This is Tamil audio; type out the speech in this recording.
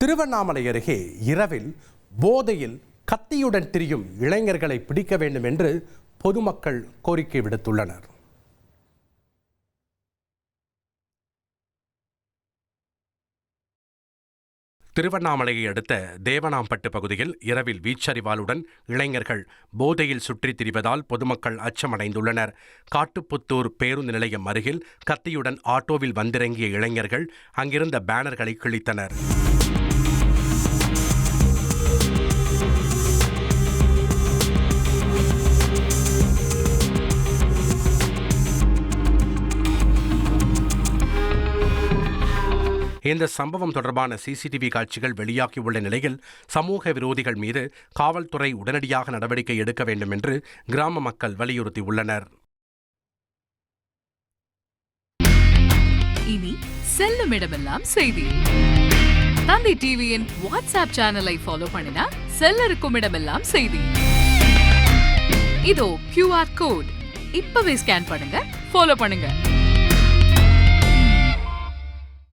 திருவண்ணாமலை அருகே இரவில் போதையில் கத்தியுடன் திரியும் இளைஞர்களை பிடிக்க வேண்டும் என்று பொதுமக்கள் கோரிக்கை விடுத்துள்ளனர். திருவண்ணாமலையை அடுத்த தேவனாம்பட்டு பகுதியில் இரவில் வீச்சறிவாளுடன் இளைஞர்கள் போதையில் சுற்றித் திரிவதால் பொதுமக்கள் அச்சமடைந்துள்ளனர். காட்டுப்புத்தூர் பேருந்து நிலையம் அருகில் கத்தியுடன் ஆட்டோவில் வந்திறங்கிய இளைஞர்கள் அங்கிருந்த பேனர்களை கிழித்தனர். இந்த சம்பவம் தொடர்பான சிசிடிவி காட்சிகள் வெளியாகியுள்ள நிலையில் சமூக விரோதிகள் மீது காவல்துறை உடனடியாக நடவடிக்கை எடுக்க வேண்டும் என்று கிராம மக்கள் வலியுறுத்தியுள்ளனர். இனி செல்லும் இடமெல்லாம் செய்தி. தந்தி டிவியின் வாட்ஸ்அப் சேனலை ஃபாலோ பண்ணினா செல்ல இருக்கும் இடமெல்லாம் செய்தி. இதோ QR கோட் இப்பவே ஸ்கேன் பண்ணுங்க, ஃபாலோ பண்ணுங்க.